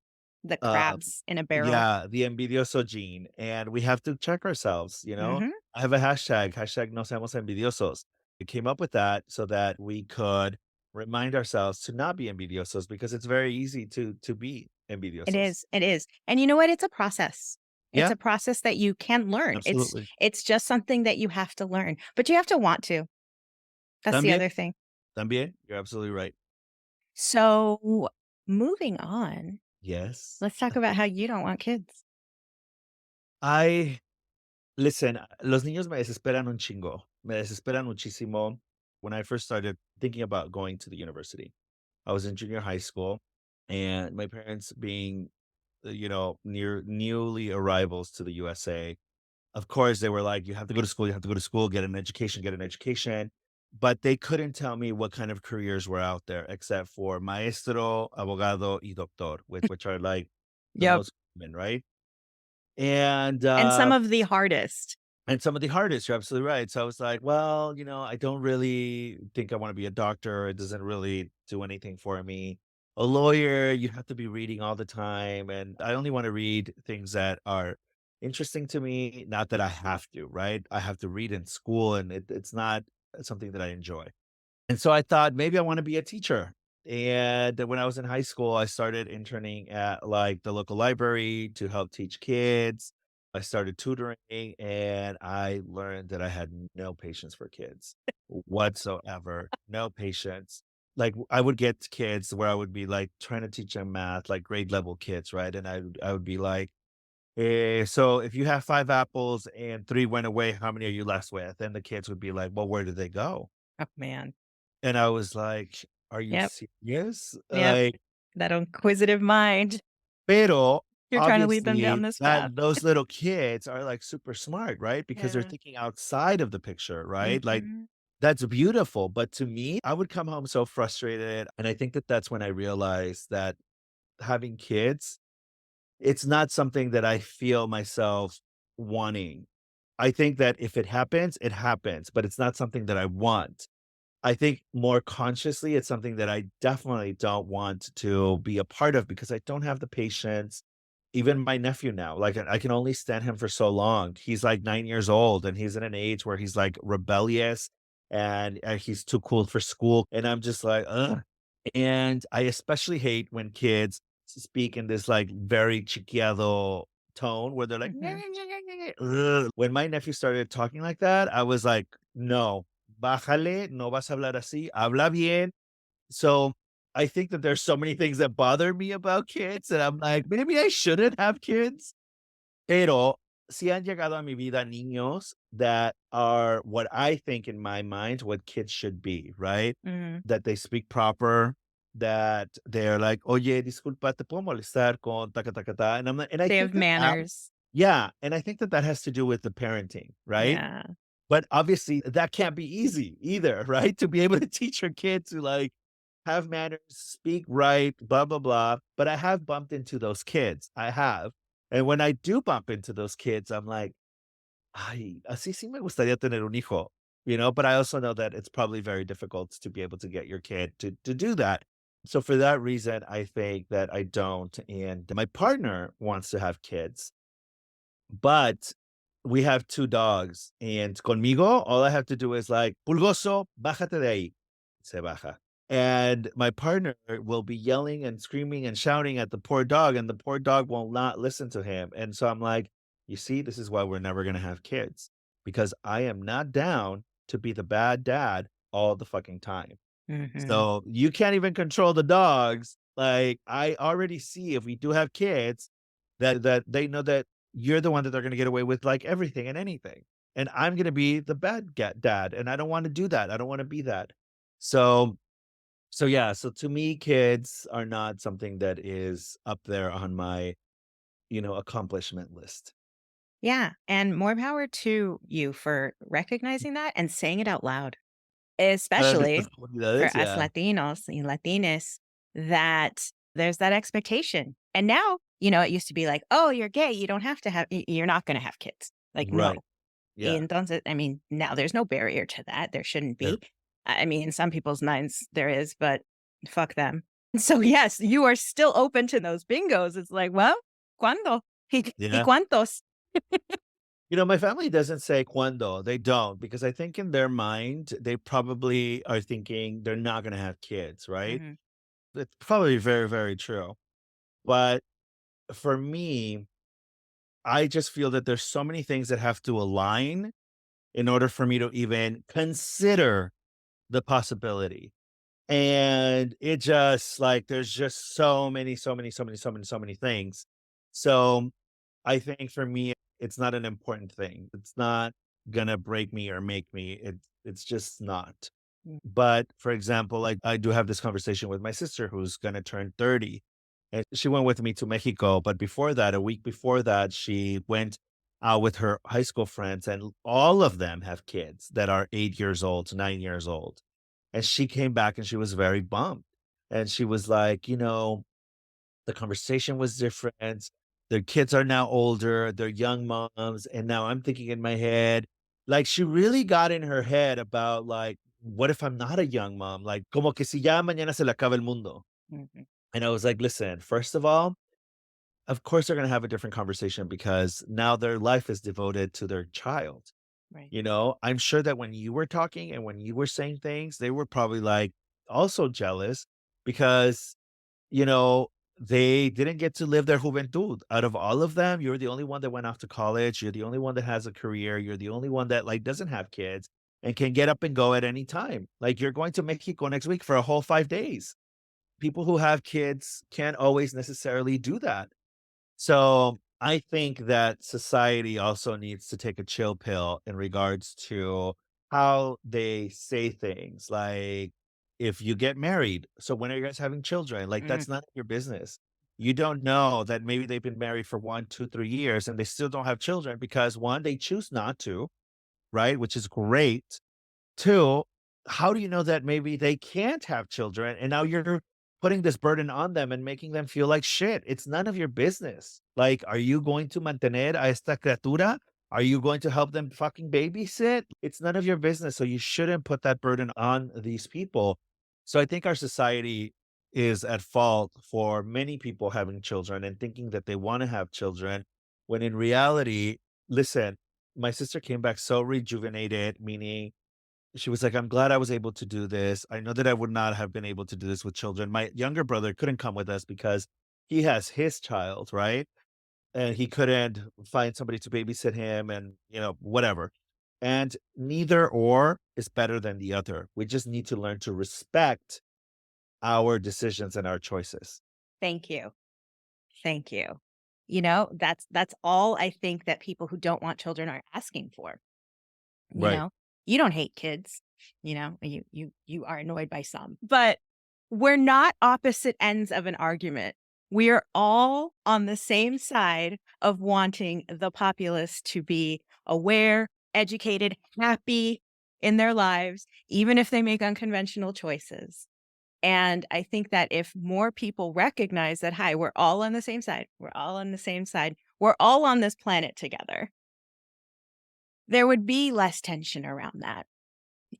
The uh, crabs in a barrel. yeah, the envidioso gene, and we have to check ourselves. Mhm. I have a hashtag no seamos envidiosos. We came up with that so that we could remind ourselves to not be envidiosos because it's very easy to be. It envidiosos. is, it is. And you know what? It's a process. It's Yeah, a process that you can learn. absolutely. It's just something that you have to learn, but you have to want to. That's the También, other thing. también, you're absolutely right. So, moving on, Yes. let's talk about how you don't want kids. I listen, los niños me desesperan un chingo, me desesperan muchísimo. When I first started thinking about going to the university, I was in junior high school, and my parents being, newly arrivals to the USA, of course, they were like, "You have to go to school, you have to go to school, get an education." But they couldn't tell me what kind of careers were out there except for maestro, abogado, y doctor, which are like the Yep. most common, right? And And some of the hardest. some of the hardest, you're absolutely right. So I was like, well, I don't really think I want to be a doctor. It doesn't really do anything for me. A lawyer, you have to be reading all the time. And I only want to read things that are interesting to me, not that I have to, right? I have to read in school, and it's not something that I enjoy. And so I thought maybe I wanna be a teacher. And when I was in high school, I started interning at, like, the local library to help teach kids. I started tutoring, and I learned that I had no patience for kids whatsoever, no patience. Like, I would get kids where I would be, like, trying to teach them math, like, grade level kids, right? And I would be like, so if you have 5 apples and 3 went away, how many are you left with?" And the kids would be like, "Well, where did they go?" Oh, man. And I was like, "Are you Yep, serious?" yep. Like, That inquisitive mind. pero You're trying to lead them down obviously this path. that those little kids are, like, super smart, right? Because they're Yeah. thinking outside of the picture, right? Like, Mhm. that's beautiful, but to me, I would come home so frustrated, and I think that that's when I realized that having kids, it's not something that I feel myself wanting. I think that if it happens, but it's not something that I want. I think more consciously, it's something that I definitely don't want to be a part of because I don't have the patience. Even my nephew now, like I can only stand him for so long. He's like 9 years old and he's in an age where he's like rebellious and he's too cool for school. And I'm just like, ugh. And I especially hate when kids speak in this like very chiquiado tone where they're like, Mhm. ugh. When my nephew started talking like that, I was like, no, bájale, no vas a hablar así, habla bien. So I think that there's so many things that bother me about kids, and I'm like, maybe I shouldn't have kids. Pero sí han llegado a mi vida niños that are what I think in my mind what kids should be, right? Mhm. That they speak proper, that they're like, oye, disculpa, te puedo molestar con ta, ta, ta, ta. And I They think have that, manners. yeah, and I think that that has to do with the parenting, right? Yeah. But obviously, that can't be easy either, right? To be able to teach your kid to, like, have manners, speak right, blah, blah, blah. But I have bumped into those kids. I have. And when I do bump into those kids, I'm like, ay, así sí me gustaría tener un hijo, But I also know that it's probably very difficult to be able to get your kid to do that. So for that reason, I think that I don't. And my partner wants to have kids. But we have 2 dogs, and conmigo, all I have to do is like, "Pulgoso, bájate de ahí." Se baja. And my partner will be yelling and screaming and shouting at the poor dog, and the poor dog will not listen to him. And so I'm like, "You see, this is why we're never gonna have kids, because I am not down to be the bad dad all the fucking time." Mhm. So, you can't even control the dogs. Like, I already see if we do have kids that they know that you're the one that they're gonna get away with, like, everything and anything, and I'm gonna be the bad dad, and I don't wanna do that. I don't wanna be that. So yeah, so to me, kids are not something that is up there on my, accomplishment list. Yeah, and more power to you for recognizing that and saying it out loud, Para especially nuestras for comunidades, us yeah. Latinos and Latinas, that there's that expectation. And now, it used to be like, "Oh, you're gay, you don't have to have you're not gonna have kids." Like, Right. no. Yeah. Entonces, I mean, now there's no barrier to that, there shouldn't Yeah. be. I mean, in some people's minds there is, but fuck them. So, yes, you are still open to those bingos. It's like, "Well, ¿cuándo? ¿Y Yeah. cuántos?" My family doesn't say cuando. They don't, because I think in their mind, they probably are thinking they're not gonna have kids, right? Mhm. It's probably very, very true. But for me, I just feel that there's so many things that have to align in order for me to even consider the possibility. And it just like there's just so many things. So I think for me, it's not an important thing. It's not gonna break me or make me. It's just not. Mm. But for example, like I do have this conversation with my sister who's gonna turn 30. And she went with me to Mexico. But before that, a week before that, she went out with her high school friends, and all of them have kids that are 8 years old to 9 years old. And she came back and she was very bummed. And she was like, the conversation was different. Their kids are now older, they're young moms. And now I'm thinking in my head, like she really got in her head about like, what if I'm not a young mom? Like, como que si ya mañana se le acaba el mundo. Mhm. And I was like, listen, first of all, of course they're gonna have a different conversation because now their life is devoted to their child. Right. I'm sure that when you were talking and when you were saying things, they were probably like also jealous because, you know, they didn't get to live their juventud. Out of all of them, you're the only one that went off to college. You're the only one that has a career. You're the only one that like doesn't have kids and can get up and go at any time. Like you're going to Mexico next week for a whole 5 days. People who have kids can't always necessarily do that. So I think that society also needs to take a chill pill in regards to how they say things. Like, if you get married, so when are you guys having children? Like, Mm. that's none of your business. You don't know that maybe they've been married for 1, 2, 3 years and they still don't have children because one, they choose not to, right? Which is great. Two, how do you know that maybe they can't have children and now you're putting this burden on them and making them feel like shit? It's none of your business. Like, are you going to mantener a esta criatura? Are you going to help them fucking babysit? It's none of your business. So you shouldn't put that burden on these people. So I think our society is at fault for many people having children and thinking that they want to have children when in reality, listen, my sister came back so rejuvenated, meaning she was like, "I'm glad I was able to do this. I know that I would not have been able to do this with children." My younger brother couldn't come with us because he has his child, right? And he couldn't find somebody to babysit him and, whatever. And neither or is better than the other. We just need to learn to respect our decisions and our choices. Thank you. Thank you. That's all I think that people who don't want children are asking for. You Right. know, you don't hate kids, you are annoyed by some, but we're not opposite ends of an argument. We are all on the same side of wanting the populace to be aware, educated, happy in their lives, even if they make unconventional choices. And I think that if more people recognize that, hi, we're all on the same side, we're all on the same side, we're all on this planet together, there would be less tension around that.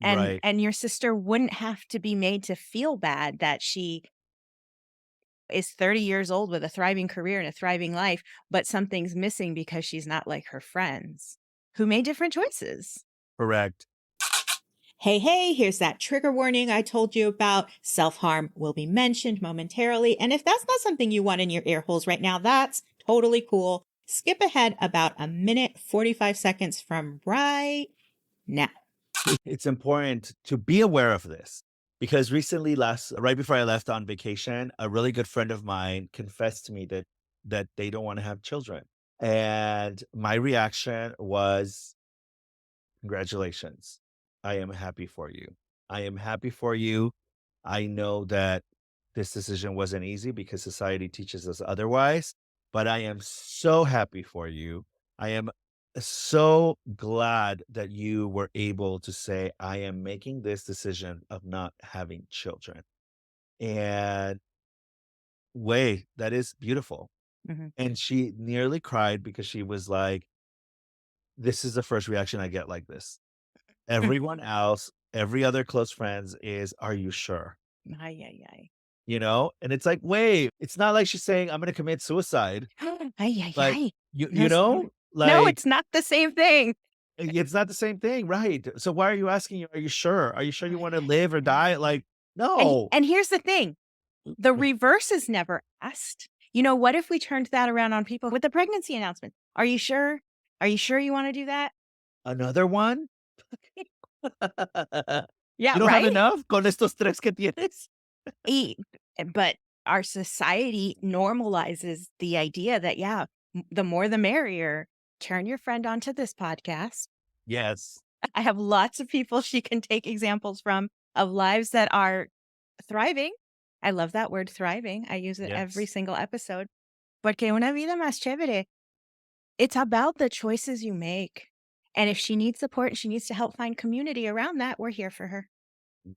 And Right. and your sister wouldn't have to be made to feel bad that she is 30 years old with a thriving career and a thriving life, but something's missing because she's not like her friends who made different choices. Correct. Hey, hey, here's that trigger warning I told you about. Self harm will be mentioned momentarily. And if that's not something you want in your ear holes right now, that's totally cool. Skip ahead about a minute, 45 seconds from right now. It's important to be aware of this because recently, last right before I left on vacation, a really good friend of mine confessed to me that they don't want to have children. And my reaction was, congratulations. I am happy for you. I am happy for you. I know that this decision wasn't easy because society teaches us otherwise, but I am so happy for you. I am so glad that you were able to say, I am making this decision of not having children. And way, that is beautiful. Mhm. And she nearly cried because she was like, this is the first reaction I get like this. Everyone else, every other close friends is, "Are you sure?" Ay, ay, ay. And it's like, "Wait, it's not like she's saying, 'I'm gonna commit suicide.'" Ay, ay, Like, ay. you No, you know? no, Like, it's not the same thing. it's not the same thing, right? So why are you asking, "Are you sure? Are you sure you Ay, wanna ay, live or ay. die?" Like, And no. and here's the thing, the reverse is never asked. What if we turned that around on people with the pregnancy announcement? Are you sure? Are you sure you want to do that? Another one? Yeah, You don't have right? enough con estos tres que tienes? E but our society normalizes the idea that, yeah, the more the merrier. Turn your friend onto this podcast. Yes. I have lots of people she can take examples from of lives that are thriving. I love that word thriving. I use it every Yes. single episode. Porque una vida más chévere. It's about the choices you make. And if she needs support and she needs to help find community around that, we're here for her.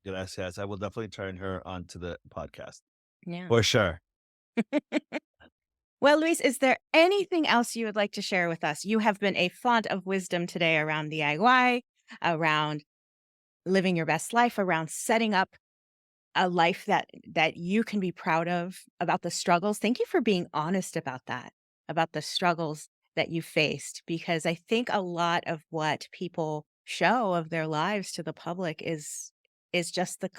Gracias. I will definitely turn her onto the podcast. Yeah. For sure. Well, Luis, is there anything else you would like to share with us? You have been a font of wisdom today around DIY, around living your best life, around setting up a life that you can be proud of, about the struggles. Thank you for being honest about that, about the struggles that you faced, because I think a lot of what people show of their lives to the public is just the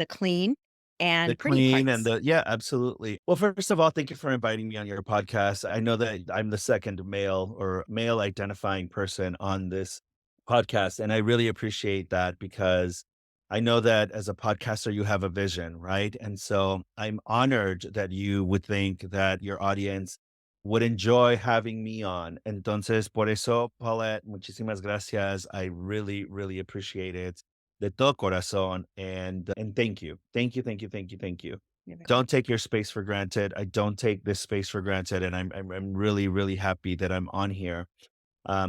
clean The and pretty clean and parts. the yeah, absolutely. Well, first of all, thank you for inviting me on your podcast. I know that I'm the second male or male identifying person on this podcast, and I really appreciate that because I know that as a podcaster, you have a vision, right? And so I'm honored that you would think that your audience would enjoy having me on. Entonces, por eso, Paulette, muchísimas gracias. I really, really appreciate it de todo corazón. And thank you. Thank you, thank you, thank you, thank you. You're very Don't take your space for granted. I don't take this space for granted, and I'm really, really happy that I'm on here.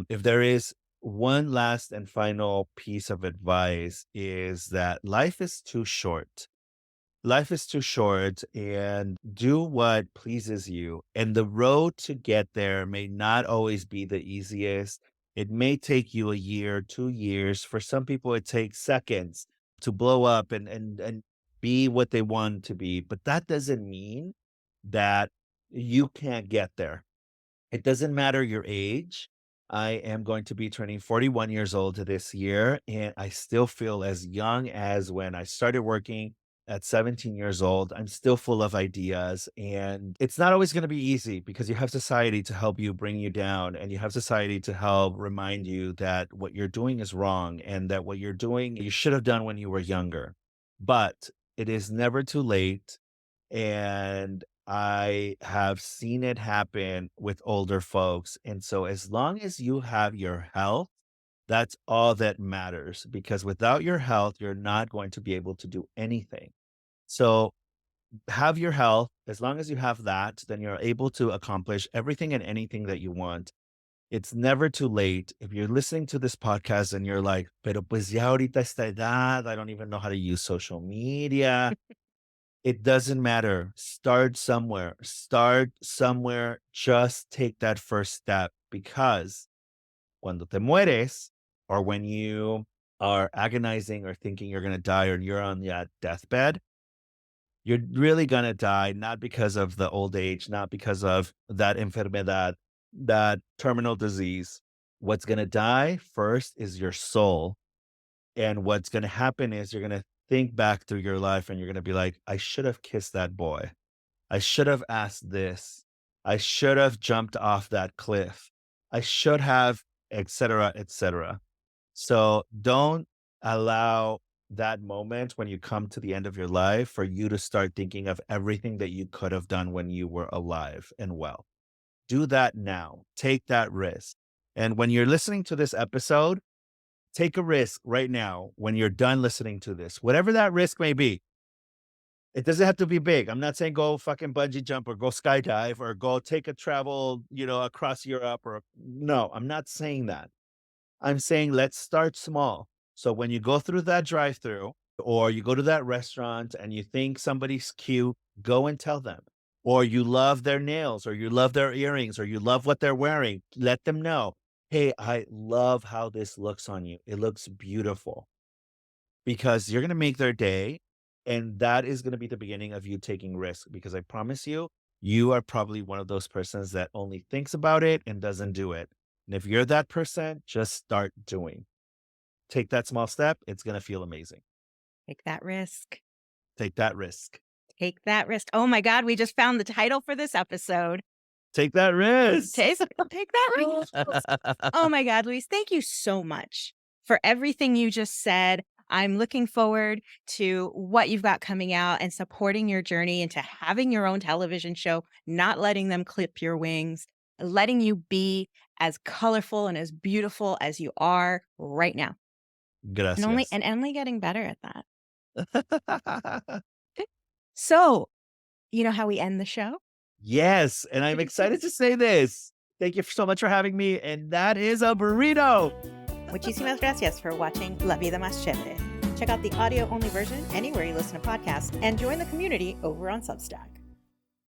If there is one last and final piece of advice is that life is too short. Life is too short and do what pleases you. And the road to get there may not always be the easiest. It may take you a year, 2 years. For some people, it takes seconds to blow up and be what they want to be. But that doesn't mean that you can't get there. It doesn't matter your age. I am going to be turning 41 years old this year, and I still feel as young as when I started working at 17 years old. I'm still full of ideas, and it's not always going to be easy because you have society to help you bring you down, and you have society to help remind you that what you're doing is wrong and that what you're doing you should have done when you were younger. But it is never too late and I have seen it happen with older folks. And so, as long as you have your health, that's all that matters because without your health, you're not going to be able to do anything. So, have your health. As long as you have that, then you're able to accomplish everything and anything that you want. It's never too late. If you're listening to this podcast and you're like, pero pues ya ahorita esta edad, I don't even know how to use social media. It doesn't matter. Start somewhere. Start somewhere. Just take that first step because cuando te mueres or when you are agonizing or thinking you're going to die or you're on that deathbed, you're really going to die not because of the old age, not because of that enfermedad, that terminal disease. What's going to die first is your soul. And what's going to happen is you're going to think back through your life and you're going to be like, I should have kissed that boy. I should have asked this. I should have jumped off that cliff. I should have, etc., etc. So don't allow that moment when you come to the end of your life for you to start thinking of everything that you could have done when you were alive and well. Do that now. Take that risk. And when you're listening to this episode, take a risk right now when you're done listening to this, whatever that risk may be. It doesn't have to be big. I'm not saying go fucking bungee jump or go skydive or go take a travel, across Europe or no, I'm not saying that. I'm saying let's start small. So when you go through that drive-through or you go to that restaurant and you think somebody's cute, go and tell them. Or you love their nails or you love their earrings or you love what they're wearing, let them know. Hey, I love how this looks on you. It looks beautiful because you're going to make their day. And that is going to be the beginning of you taking risk because I promise you, you are probably one of those persons that only thinks about it and doesn't do it. And if you're that person, just start doing. Take that small step. It's going to feel amazing. Take that risk. Take that risk. Take that risk. Oh my God, we just found the title for this episode. Take that risk. Take that risk. Oh my God, Luis, thank you so much for everything you just said. I'm looking forward to what you've got coming out and supporting your journey into having your own television show, not letting them clip your wings, letting you be as colorful and as beautiful as you are right now. Gracias. And only getting better at that. So, you know how we end the show? Yes, and I'm excited to say this. Thank you so much for having me, and that is a burrito. Muchísimas gracias for watching La Vida Más Chévere. Check out the audio-only version anywhere you listen to podcasts and join the community over on Substack.